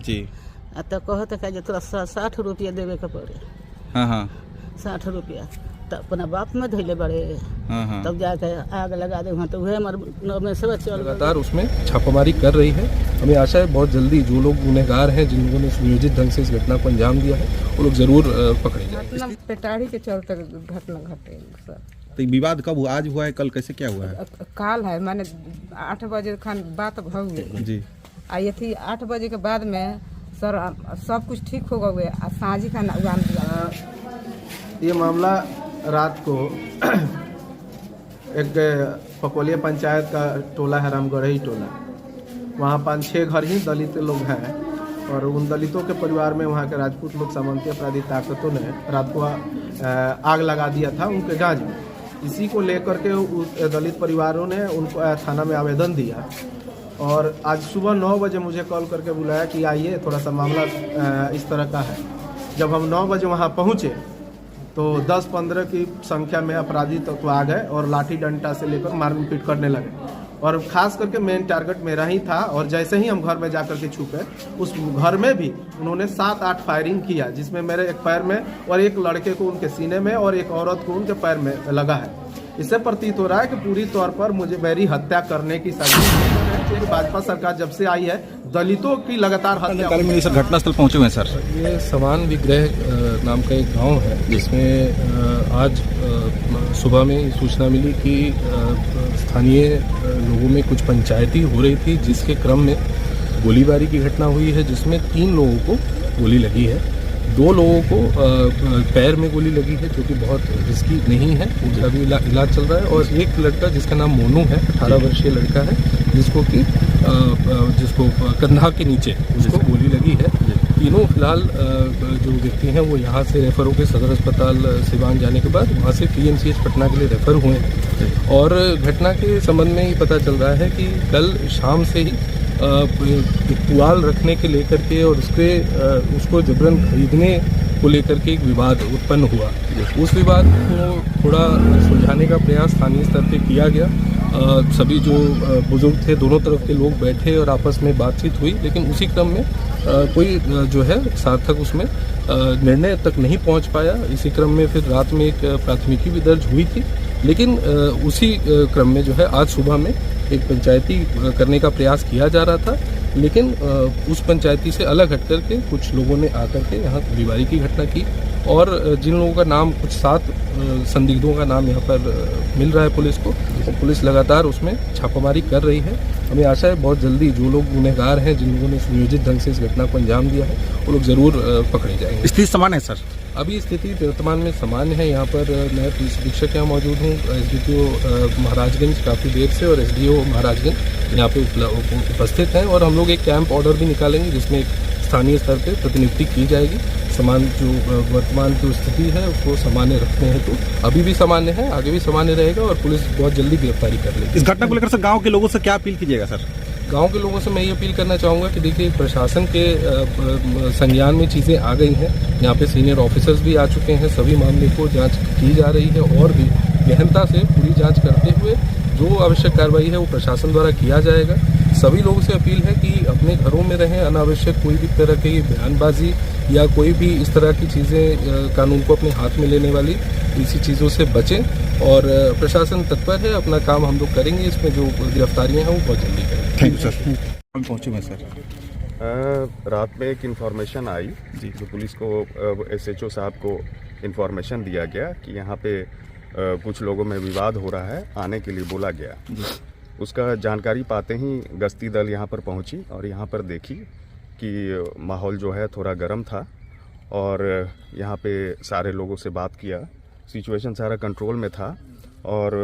जी। तो कहते का तोरा 60 रुपया देवे के पड़े। हाँ हाँ 60 रुपया तो अपना बाप में धैले बड़े। हाँ हाँ। तब जाके आग लगा दे वहाँ तो वह हमारे सब चल लगातार उसमें छापामारी कर रही है। हमें आशा है बहुत जल्दी जो लोग गुनहगार हैं, जिन लोगों ने सुनियोजित ढंग से इस घटना को अंजाम दिया है, वो लोग जरूर पकड़े जाएंगे। पेटारी के चलते घटना घटे सर। तो विवाद कब हुआ? आज हुआ है, कल कैसे क्या हुआ है? काल है, माने 8 बजे खान बात हो गई जी। आ ये थी 8 बजे के बाद में सर सब कुछ ठीक हो गए आ साँझी खान उड़ान दिया। ये मामला रात को एक पकोलिया पंचायत का टोला है, रामगढ़ई टोला। वहाँ 5-6 घर ही दलित लोग हैं और उन दलितों के परिवार में वहाँ के राजपूत लोग सामंती अपराधी ताकतों ने रात को आग लगा दिया था उनके गांज में। इसी को लेकर के उस दलित परिवारों ने उनको थाना में आवेदन दिया और आज सुबह 9 बजे मुझे कॉल करके बुलाया कि आइए, थोड़ा सा मामला इस तरह का है। जब हम 9 बजे वहाँ पहुँचे तो 10-15 की संख्या में अपराधी तो आ गए और लाठी डंडा से लेकर मारपीट करने लगे और खास करके मेन टारगेट मेरा ही था। और जैसे ही हम घर में जाकर के छुपे, उस घर में भी उन्होंने 7-8 फायरिंग किया, जिसमें मेरे एक पैर में और एक लड़के को उनके सीने में और एक औरत को उनके पैर में लगा है। इससे प्रतीत हो रहा है कि पूरी तौर पर मुझे मेरी हत्या करने की साजिश। भाजपा सरकार जब से आई है, दलितों की लगातार हत्या। सर घटनास्थल पहुंचे हुए हैं सर। ये समान विग्रह नाम का एक गांव है, जिसमें आज सुबह में सूचना मिली कि स्थानीय लोगों में कुछ पंचायती हो रही थी, जिसके क्रम में गोलीबारी की घटना हुई है, जिसमें 3 लोगों को गोली लगी है। 2 लोगों को पैर में गोली लगी है, जो कि बहुत रिस्की नहीं है, उनका भी इलाज चल रहा है। और एक लड़का जिसका नाम मोनू है, 18 वर्षीय लड़का है, जिसको कंधा के नीचे उसको गोली लगी है। तीनों फिलहाल जो व्यक्ति हैं वो यहाँ से रेफर होकर सदर अस्पताल सिवान जाने के बाद वहाँ से PMCH पटना के लिए रेफर हुए हैं। और घटना के संबंध में ये पता चल रहा है कि कल शाम से ही पुआल रखने के लेकर के और उसको जबरन खरीदने को लेकर के एक विवाद उत्पन्न हुआ। उस विवाद को थोड़ा सुलझाने का प्रयास स्थानीय स्तर पे किया गया। सभी जो बुजुर्ग थे, दोनों तरफ के लोग बैठे और आपस में बातचीत हुई, लेकिन उसी क्रम में कोई जो है सार्थक उसमें निर्णय तक नहीं पहुंच पाया। इसी क्रम में फिर रात में एक प्राथमिकी भी दर्ज हुई थी, लेकिन उसी क्रम में जो है आज सुबह में एक पंचायती करने का प्रयास किया जा रहा था, लेकिन उस पंचायती से अलग हट करके कुछ लोगों ने आकर के यहाँ गोलीबारी की घटना की। और जिन लोगों का नाम, कुछ 7 संदिग्धों का नाम यहाँ पर मिल रहा है पुलिस को, तो पुलिस लगातार उसमें छापामारी कर रही है। हमें आशा है बहुत जल्दी जो लोग गुनहगार हैं, जिन लोगों ने सुनियोजित ढंग से इस घटना को अंजाम दिया है, वो लोग जरूर पकड़े जाएंगे। स्थिति समान है सर? अभी स्थिति वर्तमान में सामान्य है। यहाँ पर मैं पुलिस अधीक्षक यहाँ मौजूद हूँ, SDPO महाराजगंज काफ़ी देर से और SDO महाराजगंज यहाँ पे उपस्थित हैं। और हम लोग एक कैंप ऑर्डर भी निकालेंगे, जिसमें एक स्थानीय स्तर पे प्रतिनियुक्ति की जाएगी। समान जो वर्तमान जो स्थिति है उसको सामान्य रखते हैं, तो अभी भी सामान्य है, आगे भी सामान्य रहेगा और पुलिस बहुत जल्दी गिरफ्तारी कर लेगी। इस घटना को लेकर सर गाँव के लोगों से क्या अपील कीजिएगा सर? गांव के लोगों से मैं ये अपील करना चाहूँगा कि देखिए, प्रशासन के संज्ञान में चीज़ें आ गई हैं। यहाँ पे सीनियर ऑफिसर्स भी आ चुके हैं, सभी मामले को जांच की जा रही है और भी गहनता से पूरी जांच करते हुए जो आवश्यक कार्रवाई है वो प्रशासन द्वारा किया जाएगा। सभी लोगों से अपील है कि अपने घरों में रहें, अनावश्यक कोई भी तरह की बयानबाजी या कोई भी इस तरह की चीज़ें कानून को अपने हाथ में लेने वाली इसी चीज़ों से बचें। और प्रशासन तत्पर है, अपना काम हम लोग करेंगे, इसमें जो गिरफ्तारियाँ हैं वो बहुत जल्दी करेंगे। Thank you sir. हम पहुँचे हुए सर। रात में एक इन्फॉर्मेशन आई जी, जो पुलिस को SHO साहब को इन्फॉर्मेशन दिया गया कि यहाँ पे कुछ लोगों में विवाद हो रहा है, आने के लिए बोला गया जी। उसका जानकारी पाते ही गश्ती दल यहाँ पर पहुँची और यहाँ पर देखी कि माहौल जो है थोड़ा गर्म था और यहाँ पे सारे लोगों से बात किया। सिचुएशन सारा कंट्रोल में था और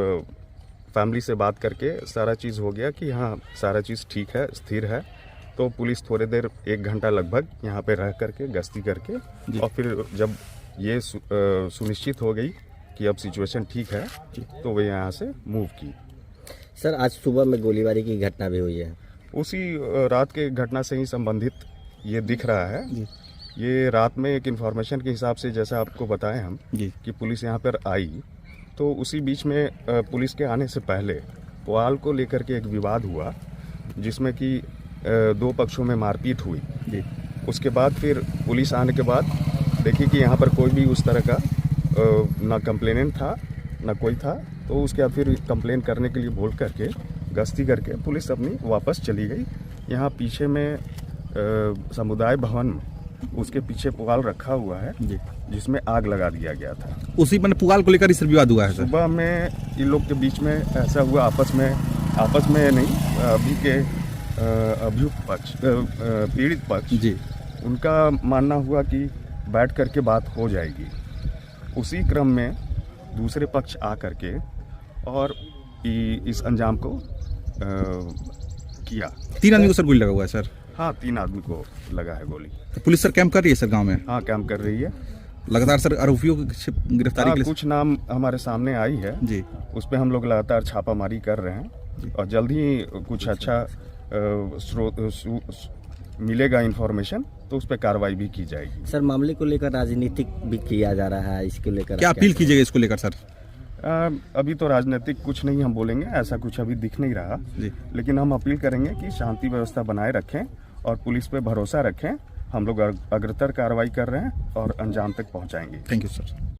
फैमिली से बात करके सारा चीज़ हो गया कि हाँ, सारा चीज़ ठीक है, स्थिर है। तो पुलिस थोड़ी देर 1 घंटा लगभग यहाँ पे रह करके गश्ती करके और फिर जब ये सुनिश्चित हो गई कि अब सिचुएशन ठीक है, तो वे यहाँ से मूव की। सर, आज सुबह में गोलीबारी की घटना भी हुई है। उसी रात के घटना से ही संबंधित ये दिख रहा है। ये रात में एक इन्फॉर्मेशन के हिसाब से, जैसा आपको बताएं हम कि पुलिस यहाँ पर आई, तो उसी बीच में पुलिस के आने से पहले पुआल को लेकर के एक विवाद हुआ, जिसमें कि 2 पक्षों में मारपीट हुई उसके बाद फिर पुलिस आने के बाद देखी कि यहाँ पर कोई भी उस तरह का ना कंप्लेनेंट था ना कोई था, तो उसके बाद फिर कंप्लेन करने के लिए बोल करके गश्ती करके पुलिस अपनी वापस चली गई। यहाँ पीछे में समुदाय भवन, उसके पीछे पुआल रखा हुआ है जिसमें आग लगा दिया गया था। उसी पर पुआल को लेकर ही सर विवाद हुआ है सर? सुबह में इन लोग के बीच में ऐसा हुआ, आपस में नहीं, अभी के अभियुक्त पक्ष, पीड़ित पक्ष जी, उनका मानना हुआ कि बैठ करके बात हो जाएगी। उसी क्रम में दूसरे पक्ष आ करके और इस अंजाम को किया। 3 आदमी को सर गोली लगा हुआ है सर? हाँ, 3 आदमी को लगा है गोली। तो पुलिस सर कैंप कर रही है सर गांव में? हाँ, कैंप कर रही है लगातार सर। आरोपियों की गिरफ्तारी के लिए कुछ नाम हमारे सामने आई है जी, उस पर हम लोग लगातार छापामारी कर रहे हैं और जल्द ही कुछ अच्छा स्रोत मिलेगा इन्फॉर्मेशन, तो उस पर कार्रवाई भी की जाएगी। सर मामले को लेकर राजनीतिक भी किया जा रहा है, इसको लेकर क्या अपील कीजिएगा इसको लेकर सर? अभी तो राजनीतिक कुछ नहीं हम बोलेंगे, ऐसा कुछ अभी दिख नहीं रहा जी, लेकिन हम अपील करेंगे कि शांति व्यवस्था बनाए रखें और पुलिस पे भरोसा रखें। हम लोग अग्रतर कार्रवाई कर रहे हैं और अंजाम तक पहुंचाएंगे। Thank you sir.